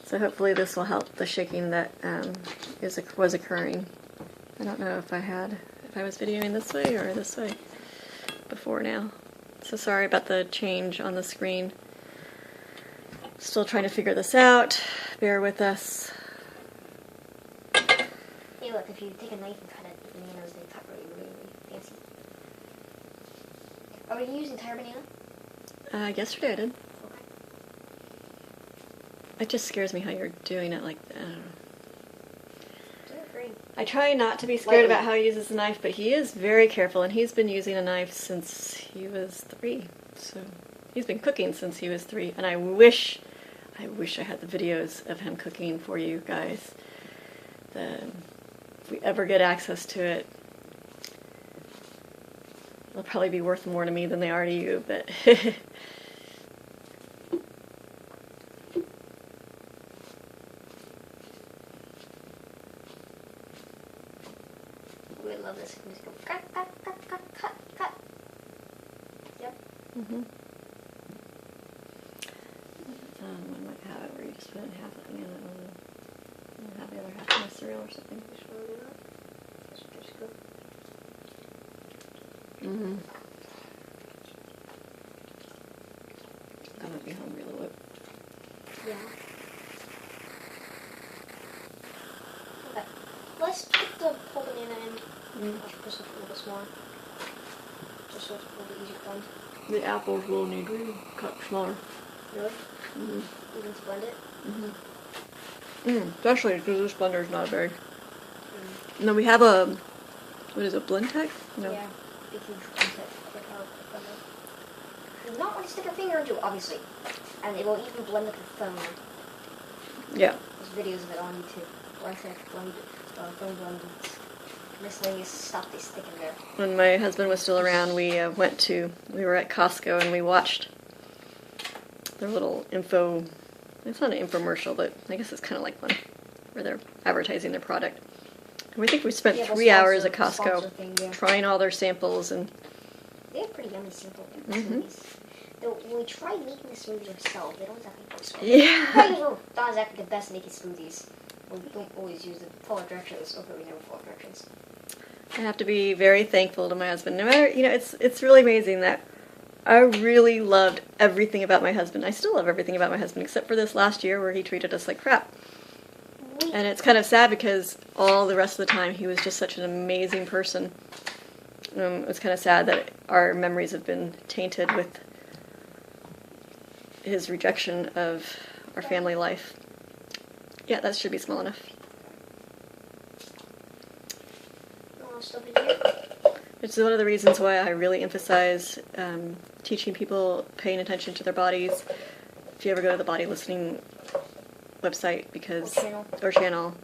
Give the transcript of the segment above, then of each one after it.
So hopefully this will help the shaking that was occurring. I don't know if I was videoing this way or this way before now. So sorry about the change on the screen. Still trying to figure this out. Bear with us. Hey, look, if you take a knife and cut it, the bananas, they cut really, really, really fancy. Are you using entire banana? Yesterday I did. Okay. It just scares me how you're doing it like that. I don't know. Great. I try not to be scared about how he uses the knife, but he is very careful, and he's been using a knife since he was 3. So he's been cooking since he was 3, and I wish I had the videos of him cooking for you guys. If we ever get access to it, they'll probably be worth more to me than they are to you, but We love this. We just go cut, cut, cut, cut, cut, cut. Yep. mm-hmm. I might have it where you just put in half of it and have the other half in a cereal or something. Just want to do that. Just go. Mm-hmm. I might be hungry a little bit. Yeah. Okay. Let's put the whole banana in. I should put something a little bit smaller. Just so it's a little bit easier to blend. The apples will need to be cut smaller. Really? Mm-hmm. Even to blend it? Mm-hmm. Especially because this blender is not very. And then we have a, what is it, blend tech? No. Yeah. Big huge blend tech. Like how blender. You do not want to stick your finger into it, obviously. And it will even blend with your phone. Yeah. There's videos of it on YouTube. Blend tech, phone blend. Miscellaneous stuff they stick in there. When my husband was still around, we were at Costco and we watched their little info, it's not an infomercial, but I guess it's kind of like one, where they're advertising their product. And we think we spent 3 hours at Costco trying all their samples, and they have pretty yummy simple smoothies. Though when we tried making the smoothies ourselves, they don't exactly taste good. yeah. We're not exactly the best at making smoothies. We don't always use the follow directions, or we never follow directions. I have to be very thankful to my husband. No matter, it's really amazing that I really loved everything about my husband. I still love everything about my husband, except for this last year where he treated us like crap. And it's kind of sad because all the rest of the time he was just such an amazing person. It's kind of sad that our memories have been tainted with his rejection of our family life. Yeah, that should be small enough. Which is one of the reasons why I really emphasize teaching people, paying attention to their bodies. If you ever go to the body listening website, or channel,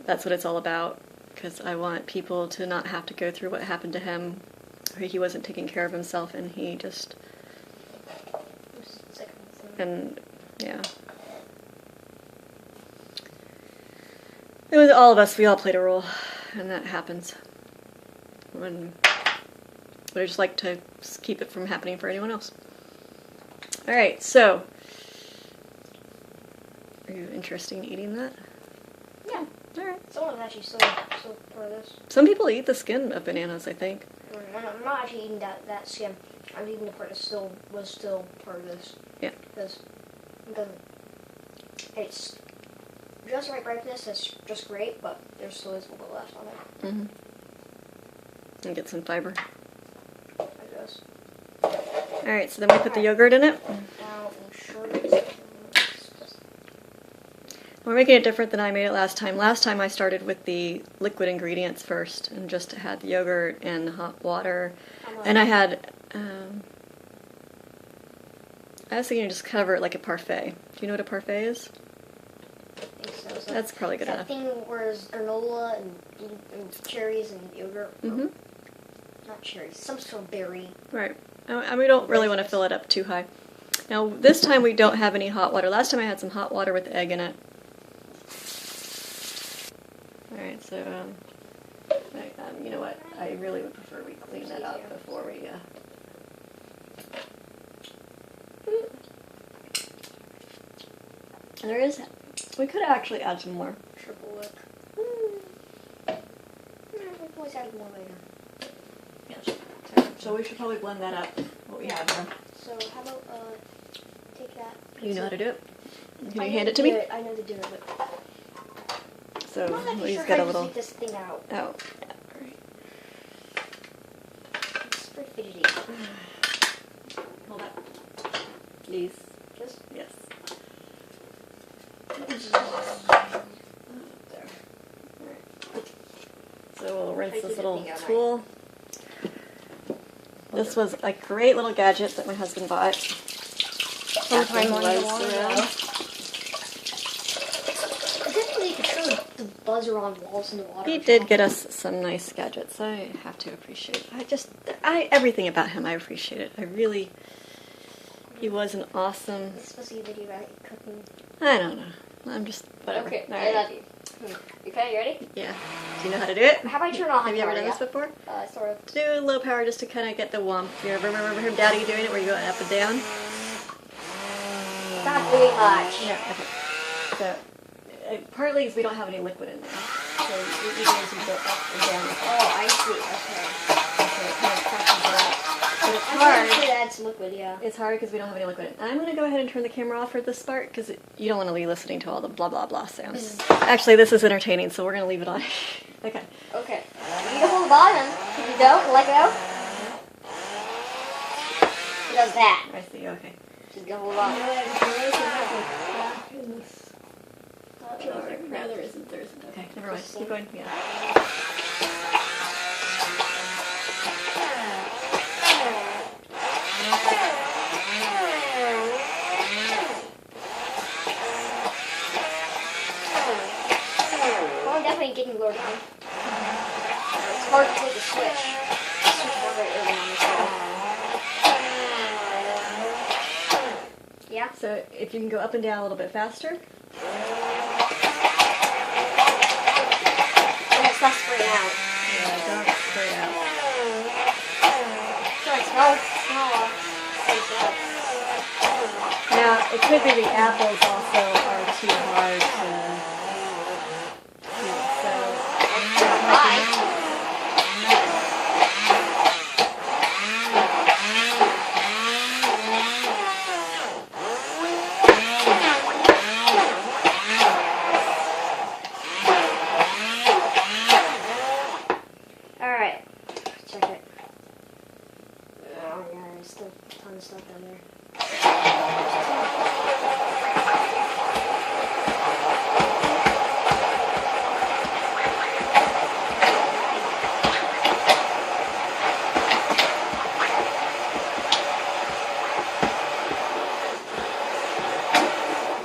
that's what it's all about. Because I want people to not have to go through what happened to him, where he wasn't taking care of himself, and he just, and yeah. It was all of us, we all played a role, and that happens. But I just like to keep it from happening for anyone else. Alright, so, are you interested in eating that? Yeah. Alright. Someone is actually still part of this. Some people eat the skin of bananas, I think. I'm not actually eating that skin. I'm eating the part that was still part of this. Yeah. Because it's just the right ripeness, that's just great, but there still is a little bit left on it. Mm-hmm. And get some fiber. I guess. Alright, so then we put the yogurt in it. Now, We're making it different than I made it last time. Last time I started with the liquid ingredients first, and just had the yogurt and hot water. And I had, I was thinking just cover it like a parfait. Do you know what a parfait is? I think so. That's probably good enough. That thing where there's granola and cherries and yogurt. Mm-hmm. Not cherries, some sort of berry. Right. And we don't really want to fill it up too high. Now, this time we don't have any hot water. Last time I had some hot water with egg in it. Alright, so, you know what? I really would prefer we clean that up before we, There is. We could actually add some more. Triple lick. We can always add more later. Yes. So we should probably blend that up. What we have there. So how about take that. You know how to do it? Can I you know hand it to me? I know to do it, but So I'm not actually he's sure got how a to little. take this thing out. Oh. It's pretty fidgety. Hold up. Please. Just Yes. There. Alright. So we'll rinse Try to this keep the little thing out, tool. This was a great little gadget that my husband bought. sometime After on he the was water. around. I definitely could show the buzzer on walls in the water. He did get us some nice gadgets. I have to appreciate. Everything about him I appreciate it. I really. He was an awesome. This was a video about cooking. I don't know. I'm just whatever. Okay, All I right. love you. Okay, you ready? Yeah. Do you know how to do it? How about I turn on Have you ever power, done this yeah? before? Sort of. Do low power just to kind of get the womp. You ever remember him, Daddy, doing it where you go up and down? Not doing much. Yeah. Okay. So partly is we don't have any liquid in there, so what you do is you go up and down. Oh, I see. Okay. So it kind of cracks it out. But it's I'm hard. going to add some liquid, yeah. It's hard because we don't have any liquid. I'm going to go ahead and turn the camera off for this part because you don't want to be listening to all the blah blah blah sounds. Actually, this is entertaining, so we're going to leave it on. Okay. Okay. You need to hold the bottom. If you don't, let go. It does that. I see. Okay. Just go hold on. No, there isn't. There isn't. Okay, never mind. Keep going. Yeah. Well, I'm definitely getting lower down. It's hard to take a switch. Yeah? So if you can go up and down a little bit faster. And it's not spraying out. Yeah, don't spray it out. Sorry, smell Now, it could be the apples also are too hard to Bye. Alright. Check it. Oh yeah, there's still a ton of stuff down there.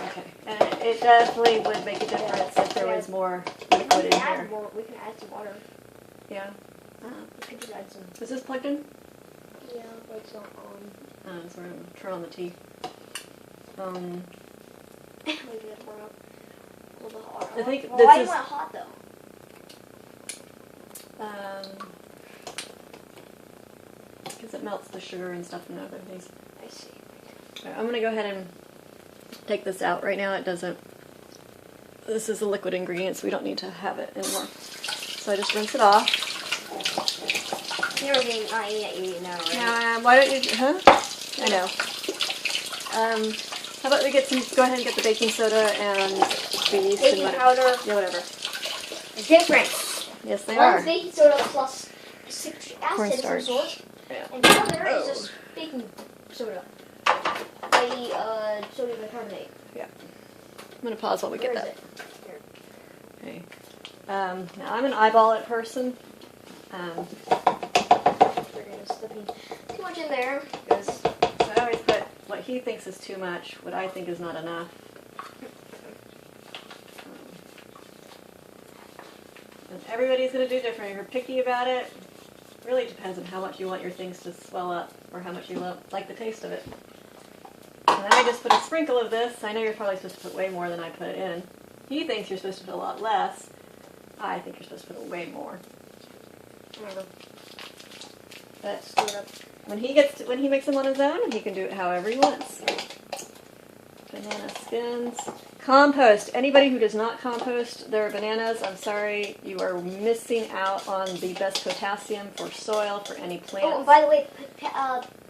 Okay. And it definitely would make a difference if there was more liquid in here. We can add some water. Yeah. We could just add some. Is this plugged in? Yeah, but it's not on. So we're going to turn on the T. Maybe that's more up. A little bit hot. I think Well, this why do is- you want it hot though? Because it melts the sugar and stuff and other things. I see. Alright, I'm going to go ahead and take this out. Right now it doesn't. This is a liquid ingredient, so we don't need to have it anymore. So I just rinse it off. You're being not eating it, you eat now, right? Now, why don't you, huh? I know. How about we get some, go ahead and get the baking soda and the yeast and Baking whatever. powder. Yeah, whatever. Different. Yes, they One's are. baking soda plus citric acid of some Cornstarch. sort. Yeah. And the other is just baking soda. i.e. sodium bicarbonate. Yeah. I'm going to pause while we Where get is that. it? Here. Okay. Now I'm an eyeball it person. We're gonna slipping too much in there because So I always put what he thinks is too much, what I think is not enough. And everybody's going to do different. If you're picky about it, really depends on how much you want your things to swell up or how much you like the taste of it. And then I just put a sprinkle of this. I know you're probably supposed to put way more than I put in. He thinks you're supposed to put a lot less. I think you're supposed to put way more. whatever. But Stir it up. when he makes them on his own, he can do it however he wants. Banana skins. Compost. Anybody who does not compost their bananas, I'm sorry, you are missing out on the best potassium for soil, for any plants. Oh, and by the way,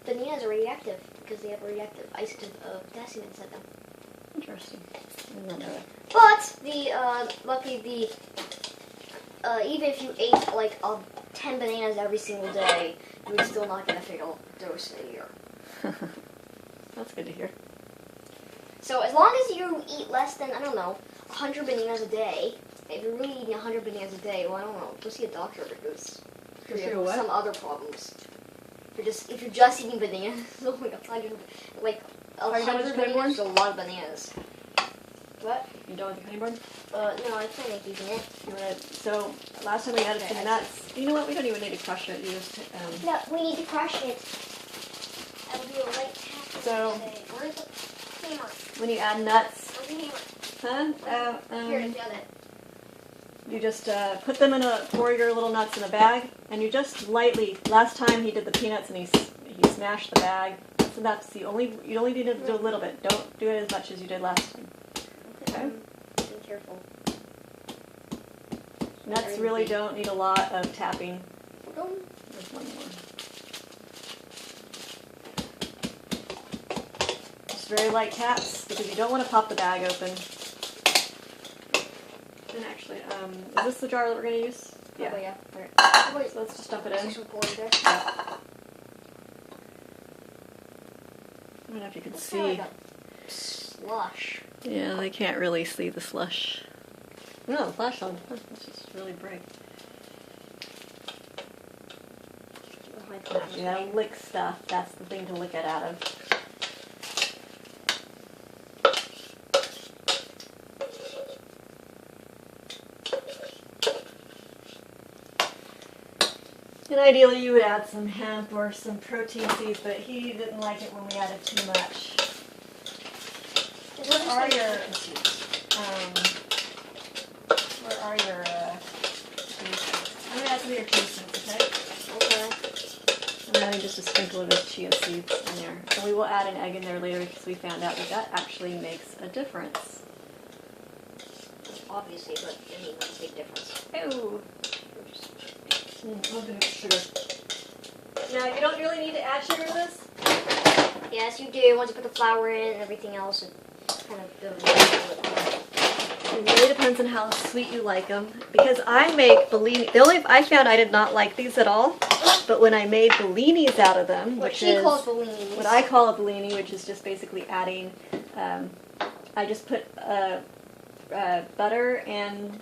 bananas are radioactive because they have a radioactive isotope of potassium inside them. Interesting. I did not know that. But luckily even if you ate like 10 bananas every single day, you would still not get a fatal dose a year. That's good to hear. So as long as you eat less than, I don't know, 100 bananas a day, if you're really eating 100 bananas a day, well, I don't know, go see a doctor because you have some other problems. If you're just eating bananas, oh my god, 100 bananas is a lot of bananas. What? You done with the honey bun? No, I plan on keeping it. So last time we added some nuts. You know what? We don't even need to crush it. You just No, we need to crush it. I will do a light tap. So where's the hammer? When you add nuts, Where's the hammer? huh? Here, got it. You just put them pour your little nuts in a bag, and you just lightly. Last time he did the peanuts, and he smashed the bag. So that's you only need to do a little bit. Don't do it as much as you did last time. Okay. Be careful. Nuts really don't need a lot of tapping. There's one more. Just very light taps because you don't want to pop the bag open. And actually, is this the jar that we're going to use? Yeah. Oh, yeah. All right. So let's just dump it in. There. Yeah. I don't know if you can see. Slush. Yeah, they can't really see the slush. No, the flash on. It's just really bright. Yeah, lick stuff. That's the thing to lick it out of. And ideally you would add some hemp or some protein seeds, but he didn't like it when we added too much. Where are your I'm going to add some of your chia seeds, okay? I'm adding just a sprinkle of his chia seeds in there. And we will add an egg in there later because we found out that actually makes a difference. Obviously, but I mean, that's a big difference. Ooh. A little bit of sugar. Now, you don't really need to add sugar to this? Yes, you do. Once you put the flour in and everything else, it kind of goes a little bit. It really depends on how sweet you like them. Because I make Bellini. I found I did not like these at all. But when I made bellinis out of them, What she calls bellinis. What I call a bellini, which is just basically adding, I just put butter and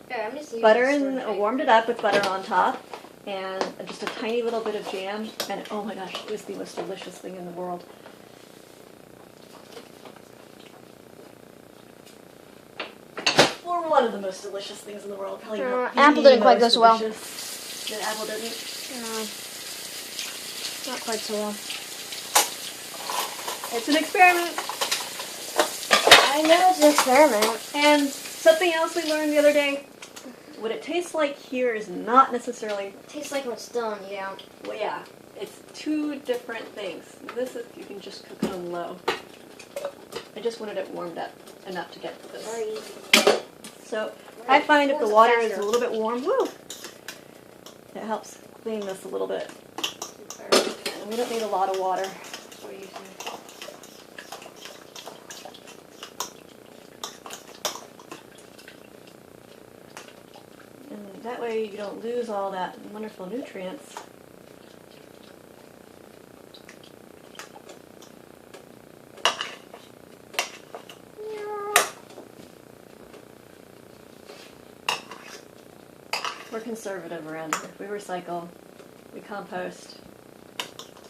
warmed it up with butter on top. And just a tiny little bit of jam, and oh my gosh, it was the most delicious thing in the world. Or one of the most delicious things in the world. Probably apple didn't quite go so well. The apple didn't? No, not quite so well. It's an experiment. I know it's an experiment. And something else we learned the other day. What it tastes like here is not necessarily... It tastes like when it's done, yeah. Well, yeah. It's two different things. This is, you can just cook it on low. I just wanted it warmed up enough to get this. Very easy. So, I find if the water is a little bit warm, it helps clean this a little bit. And we don't need a lot of water. That way you don't lose all that wonderful nutrients. We're conservative around here. We recycle. We compost.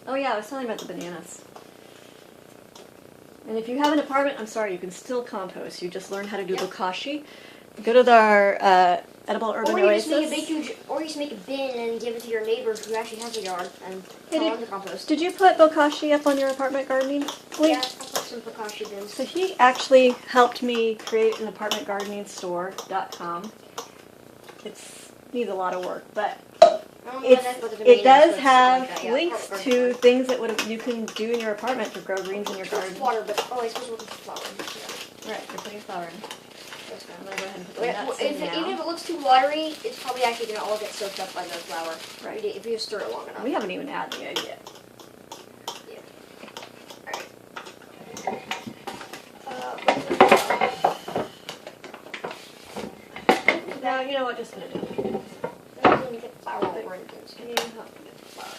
Oh yeah, I was telling you about the bananas. And if you have an apartment, I'm sorry, you can still compost. You just learn how to do bokashi. Go to our Edible Urban Oasis. Or you just make a bin and give it to your neighbor who actually has a yard and tell them to compost. Did you put bokashi up on your apartment gardening? Yeah, I put some bokashi bins. So he actually helped me create an apartmentgardeningstore.com. It needs a lot of work, but it does have links to things that you can do in your apartment to grow greens in your garden. Water, but I suppose we'll put flour in. Right, you're putting flour in. That's fine. I'm gonna go ahead and put the nuts in now. Even if it looks too watery, it's probably actually gonna all get soaked up by the flour. Right. If you just stir it long enough. We haven't even added the egg yet. Now, you know what, just put it in. I'm going to get flour all over it. Can you help me get the flour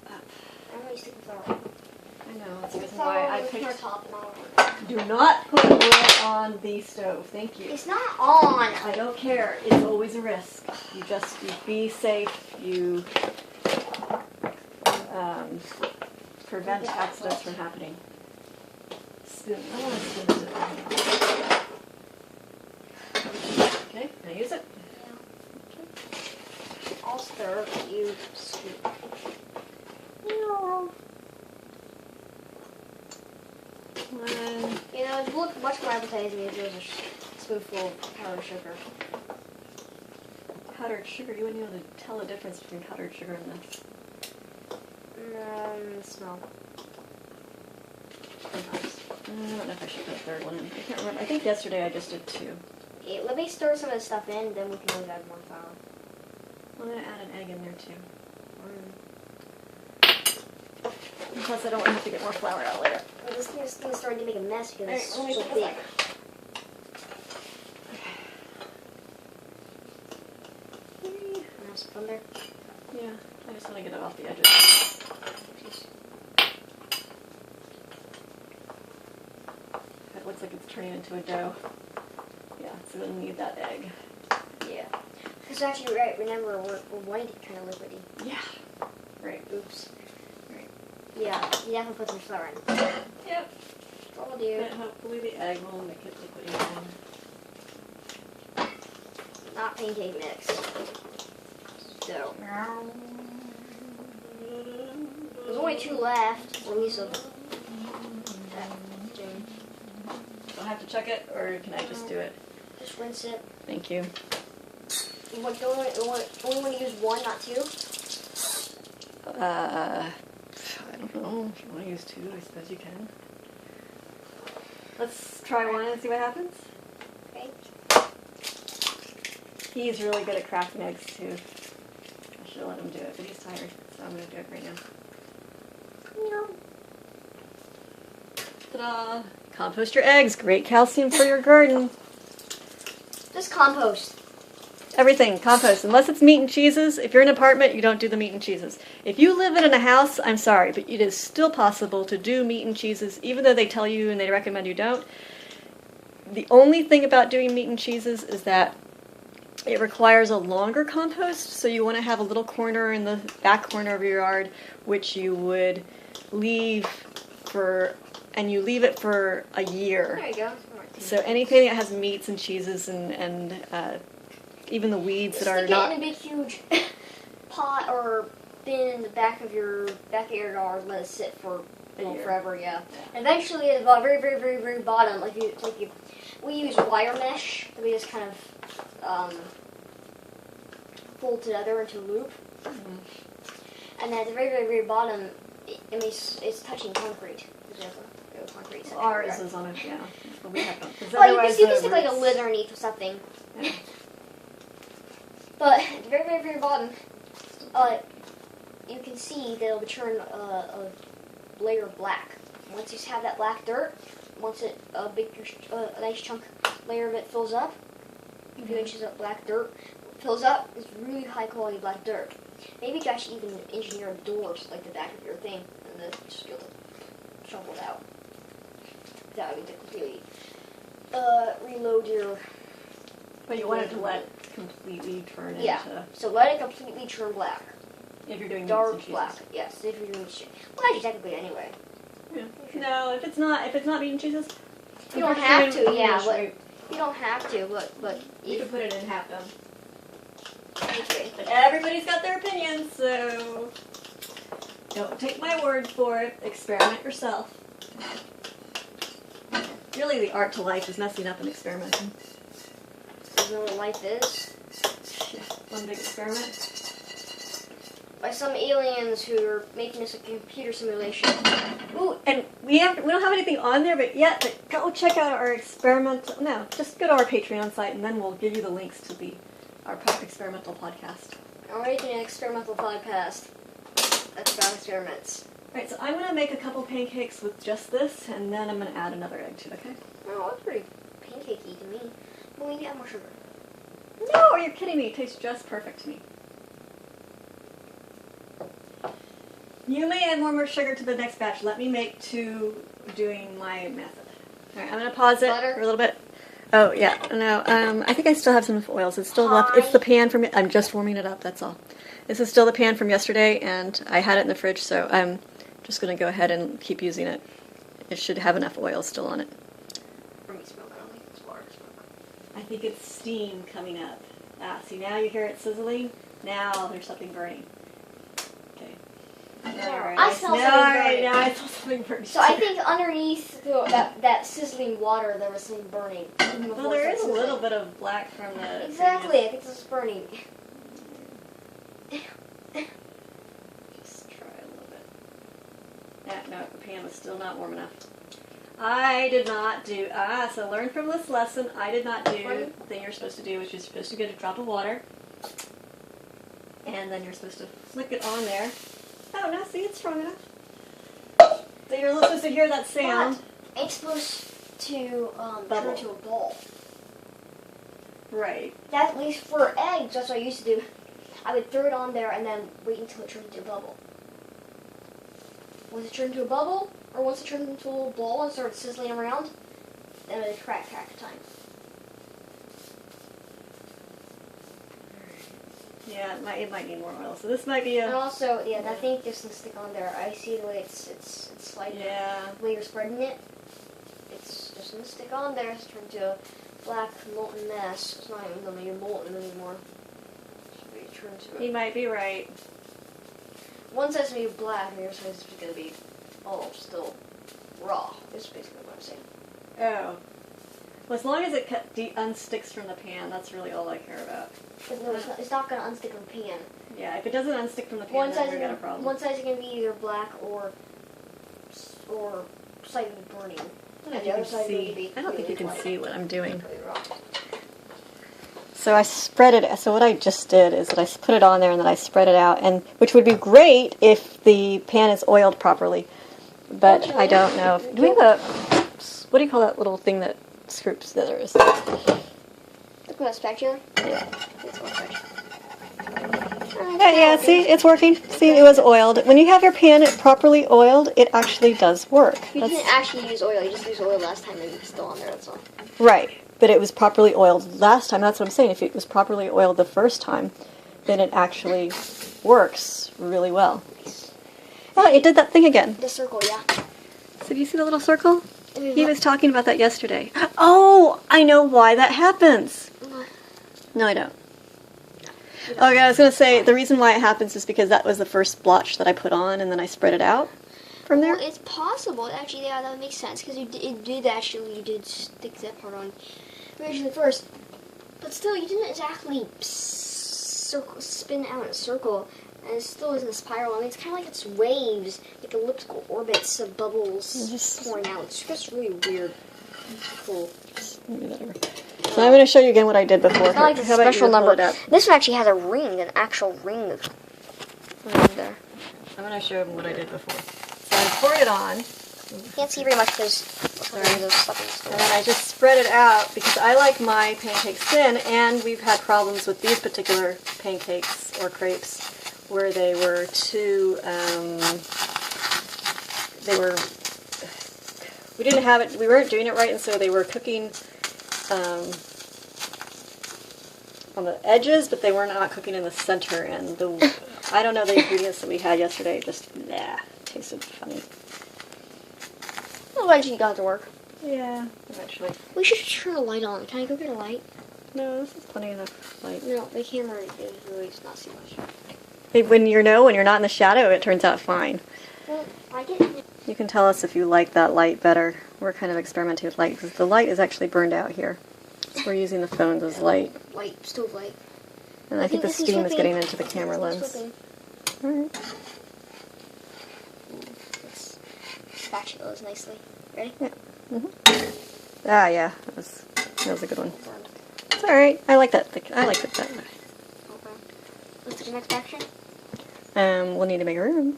up? I'm going to stick the flour on. I know, that's the reason Flour why I on the picked... top and all. Do not put oil on the stove, thank you. It's not on. I don't care, it's always a risk. You be safe, you prevent accidents from happening. Spoon, I want to spoon this over. Okay, can I use it? Yeah. I'll stir, you scoop. No. You know, it would look much more appetizing if there was a spoonful of powdered sugar. Powdered sugar? You wouldn't be able to tell the difference between powdered sugar and this. Smell. Sometimes. I don't know if I should put a third one in. I can't remember. I think yesterday I just did 2. Okay, let me stir some of the stuff in, then we can always add more flour. I'm going to add an egg in there too. Plus I don't want to have to get more flour out later. Well, this thing is starting to make a mess because it's Alright, so let me big. Nice from there. Yeah, I just want to get it off the edges. It looks like it's turning into a dough. Yeah, so we'll need that egg. Yeah. Because actually, right, remember, we're wanting to kind of liquidy. Yeah. Right. Oops. Right. Yeah, you definitely put some flour in. Yep. Told you. But hopefully the egg will make it liquidy. Not pancake mix. So. There's only 2 left, or at least of that. Do I have to check it, or can I just do it? Just rinse it. Thank you. You only want to use 1, not 2? I don't know. If you want to use 2, I suppose you can. Let's try 1 and see what happens. Okay. He's really good at cracking eggs, too. I should let him do it, but he's tired, so I'm going to do it right now. Ta-da! Compost your eggs. Great calcium for your garden. Just compost. Everything, compost. Unless it's meat and cheeses. If you're in an apartment, you don't do the meat and cheeses. If you live in a house, I'm sorry, but it is still possible to do meat and cheeses, even though they tell you and they recommend you don't. The only thing about doing meat and cheeses is that it requires a longer compost, so you want to have a little corner in the back corner of your yard, which you would leave for, and you leave it for a year. There you go. So anything that has meats and cheeses and even the weeds that are not... Stick it in a big, huge pot or bin in the back of your yard. Let it sit for forever. Yeah. Eventually, at the very, very, very, very bottom, we use wire mesh that we just kind of fold together into a loop. Mm-hmm. And then at the very, very, very bottom, it's touching concrete. Concrete section. Ours is on it, yeah. But we have them. Well, you can stick like a lid underneath or something. Yeah. But at the very, very, very bottom, you can see that it'll turn a layer of black. Once you have that black dirt, once a nice chunk layer of it fills up, a few inches of black dirt fills up, it's really high quality black dirt. Maybe you guys should even engineer doors like the back of your thing, and then just be able to shovel it out. That would be completely reload your. But you want it to let it completely turn into. Yeah. So let it completely turn black. If you're doing dark black. Yes. If you're doing shit. Well, actually, technically, anyway. Yeah. No, if it's not meat and cheeses. You don't have to. Yeah, but you don't have to. But you can put it in half done. Okay. But everybody's got their opinions, so don't take my word for it. Experiment yourself. Really, the art to life is messing up and experimenting. You know what life is? Yeah, one big experiment. by some aliens who are making us a computer simulation. Ooh, and we don't have anything on there, but go check out our experimental. No, just go to our Patreon site, and then we'll give you the links to our experimental podcast. I'm making an experimental podcast that's about experiments. All right, so I'm gonna make a couple pancakes with just this, and then I'm gonna add another egg to it. Okay? Oh, that's pretty pancakey to me. Well, maybe add more sugar. No, you're kidding me. It tastes just perfect to me. You may add more sugar to the next batch. Let me make to doing my method. All right, I'm gonna pause it Butter? for a little bit. Oh yeah, no. I think I still have some oils. It's still left. It's the pan from. I'm just warming it up. That's all. This is still the pan from yesterday, and I had it in the fridge, so I'm just gonna go ahead and keep using it. It should have enough oil still on it. For me, smoke. I don't think it's water smoke. I think it's steam coming up. See, now you hear it sizzling. Now there's something burning. Okay. Alright. I smell something burning. Now I smell something burning. So I think underneath that sizzling water, there was something burning. Well, there is a little bit of black from the... Exactly, I think this is burning. Just try a little bit. No, the pan was still not warm enough. I did not do... so learn from this lesson. I did not do the thing you're supposed to do, which is supposed to get a drop of water. And then you're supposed to flick it on there. Oh, no, see, it's strong enough. So you're supposed to hear that sound. But it's supposed to turn into a ball. Right. That, at least for eggs, that's what I used to do. I would throw it on there and then wait until it turned into a bubble. Once it turned into a bubble, or once it turned into a little ball and started sizzling around, then it would crack time. Yeah, it might need more oil. So this might be a... And also, yeah, that thing just doesn't stick on there. I see the way it's sliding. Yeah. The way you're spreading it, it's just going to stick on there. It's turned into a black molten mess. It's not even going to be molten anymore. He might be right. One side's going to be black, and the other side's going to be all still raw. That's basically what I'm saying. Oh. Well, as long as it unsticks from the pan, that's really all I care about. But no, it's not going to unstick from the pan. Yeah, if it doesn't unstick from the pan, then we've got a problem. One side's going to be either black or slightly burning. I don't think you can see what I'm doing. Raw. So I spread it. So what I just did is that I put it on there and then I spread it out, and which would be great if the pan is oiled properly. But I don't know. Do we have a... What do you call that little thing that scoops scissors? Look at that spatula. Yeah. It's one spatula. Yeah, see, it's working. See, it was oiled. When you have your pan properly oiled, it actually does work. You didn't actually use oil. You just used oil last time and it's still on there, that's all. Right, but it was properly oiled last time. That's what I'm saying. If it was properly oiled the first time, then it actually works really well. Oh, it did that thing again. The circle, yeah. So do you see the little circle? He was talking about that yesterday. Oh, I know why that happens. No, I don't. Okay, I was going to say, the reason why it happens is because that was the first blotch that I put on, and then I spread it out from there. Well, it's possible. Actually, yeah, that would make sense, because you did stick that part on originally first. But still, you didn't exactly spin out in a circle, and it still isn't a spiral. I mean, it's kind of like it's waves, like elliptical orbits of bubbles pouring out. It's just really weird. Cool. Whatever. So I'm going to show you again what I did before. It's not like a special number. This one actually has a ring, an actual ring that's there. I'm going to show them what I did before. So I poured it on. You can't see very much because there's stuff in and then I just spread it out because I like my pancakes thin, and we've had problems with these particular pancakes or crepes where they were too, we weren't doing it right, and so they were cooking on the edges, but they were not cooking in the center, and I don't know, the ingredients that we had yesterday just, tasted funny. Well, eventually you got to work. Yeah, eventually. We should turn a light on. Can I go get a light? No, this is plenty enough light. No, the camera is really not so much. When you're not in the shadow, it turns out fine. Well, I didn't. You can tell us if you like that light better. We're kind of experimenting with light because the light is actually burned out here. So we're using the phones as light. Stove light. And I think the steam is getting into the camera lens. All right. Let's spatula those nicely. Ready? Yeah. Ah, yeah. That was a good one. It's all right. I like that thick. I like it that way. Okay. What's the next action? We'll need to make room.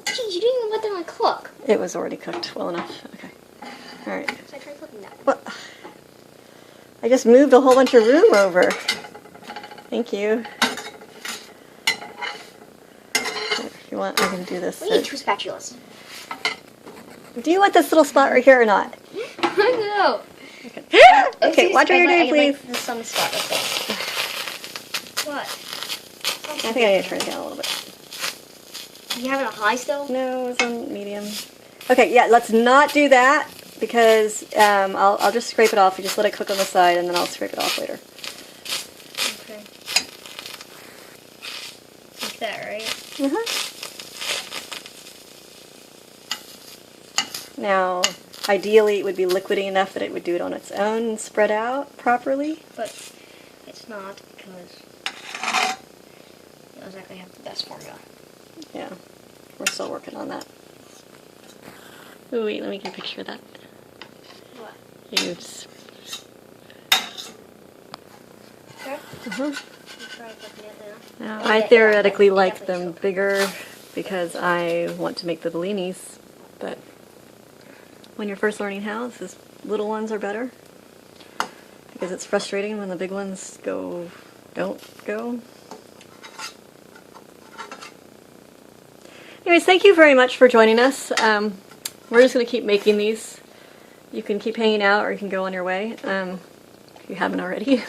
Jeez, you didn't even let them cook. It was already cooked well enough. Okay. All right. So I tried cooking that. Well, I just moved a whole bunch of room over. Thank you. If you want, I can do this. We need 2 spatulas. Do you want this little spot right here or not? No. Okay. Okay, watch what you're doing, please. Like the sun spot right there. What? I think I need to turn it down a little bit. You having a high still? No, it's on medium. Okay, yeah, let's not do that because I'll just scrape it off. You just let it cook on the side and then I'll scrape it off later. Okay. Like that, right? Now, ideally, it would be liquidy enough that it would do it on its own and spread out properly. But it's not because it doesn't exactly have the best formula. Yeah, we're still working on that. Ooh, wait, let me get a picture of that. What? Oops. Okay. Uh-huh. Try cooking it Now, now. I theoretically like them bigger because I want to make the bellinis, but when you're first learning how, these little ones are better because it's frustrating when the big ones don't go. Anyways, thank you very much for joining us. We're just going to keep making these. You can keep hanging out or you can go on your way if you haven't already.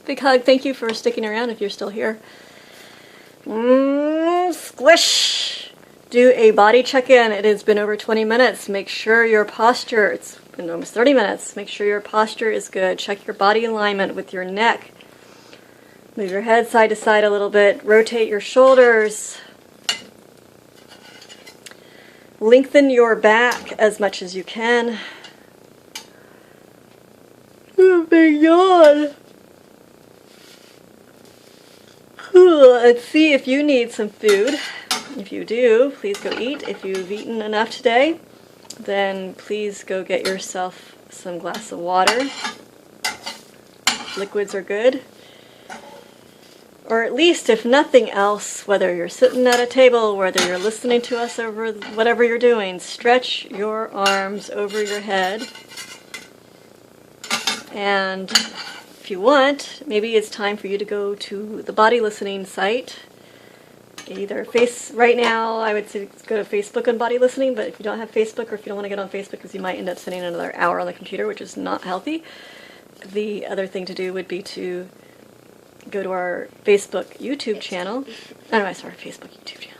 Big hug. Thank you for sticking around if you're still here. Squish! Do a body check-in. It has been over 20 minutes. Make sure your posture, it's been almost 30 minutes. Make sure your posture is good. Check your body alignment with your neck. Move your head side to side a little bit. Rotate your shoulders. Lengthen your back as much as you can. Oh my God. Let's see if you need some food. If you do, please go eat. If you've eaten enough today, then please go get yourself some glass of water. Liquids are good. Or at least, if nothing else, whether you're sitting at a table, whether you're listening to us over whatever you're doing, stretch your arms over your head. And if you want, maybe it's time for you to go to the body listening site. Either right now, I would say go to Facebook on body listening, but if you don't have Facebook or if you don't want to get on Facebook because you might end up spending another hour on the computer, which is not healthy, the other thing to do would be to go to our Facebook YouTube channel. Oh no, sorry, Facebook YouTube channel.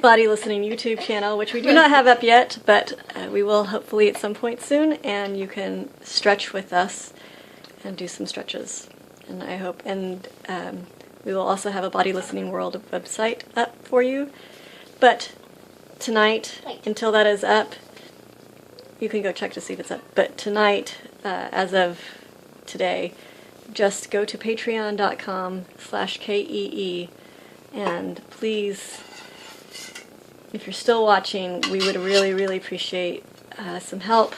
Body Listening YouTube channel, which we do not have up yet, but we will hopefully at some point soon, and you can stretch with us and do some stretches. And I hope, and we will also have a Body Listening World website up for you. But tonight, until that is up, you can go check to see if it's up. But tonight, as of today, just go to patreon.com/KEE and please, if you're still watching, we would really, really appreciate some help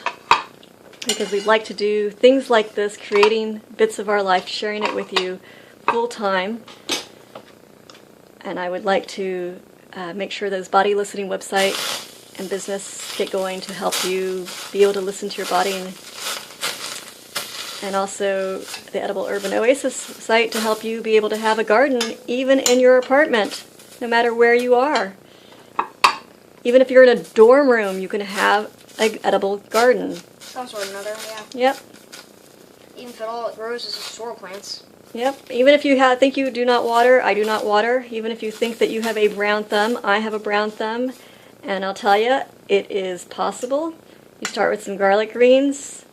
because we'd like to do things like this, creating bits of our life, sharing it with you full time. And I would like to make sure those body listening website and business get going to help you be able to listen to your body, and also the Edible Urban Oasis site to help you be able to have a garden even in your apartment, no matter where you are. Even if you're in a dorm room, you can have an edible garden. Some sort or another, yeah. Yep. Even if all it grows is sorrel plants. Yep. Even if you think you do not water, I do not water. Even if you think that you have a brown thumb, I have a brown thumb. And I'll tell you, it is possible. You start with some garlic greens.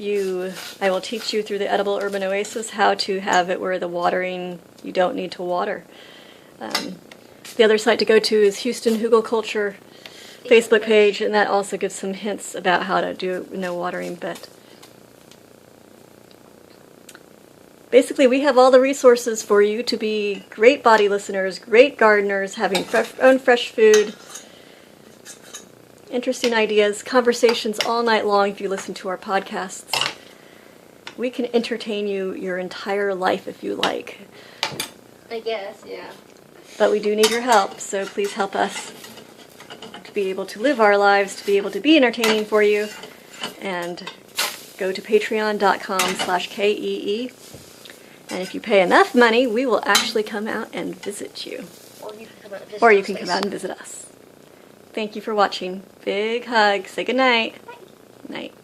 I will teach you through the Edible Urban Oasis how to have it where the watering, you don't need to water. The other site to go to is Houston Hugelculture Facebook page, and that also gives some hints about how to do no watering bit. Basically, we have all the resources for you to be great body listeners, great gardeners, having own fresh food, interesting ideas, conversations all night long if you listen to our podcasts. We can entertain you your entire life if you like. I guess, yeah. But we do need your help, so please help us to be able to live our lives, to be able to be entertaining for you, and go to patreon.com/KEE. And if you pay enough money, we will actually come out and visit you. Or you can come out and visit Thank you for watching. Big hug. Say goodnight. Bye. Night.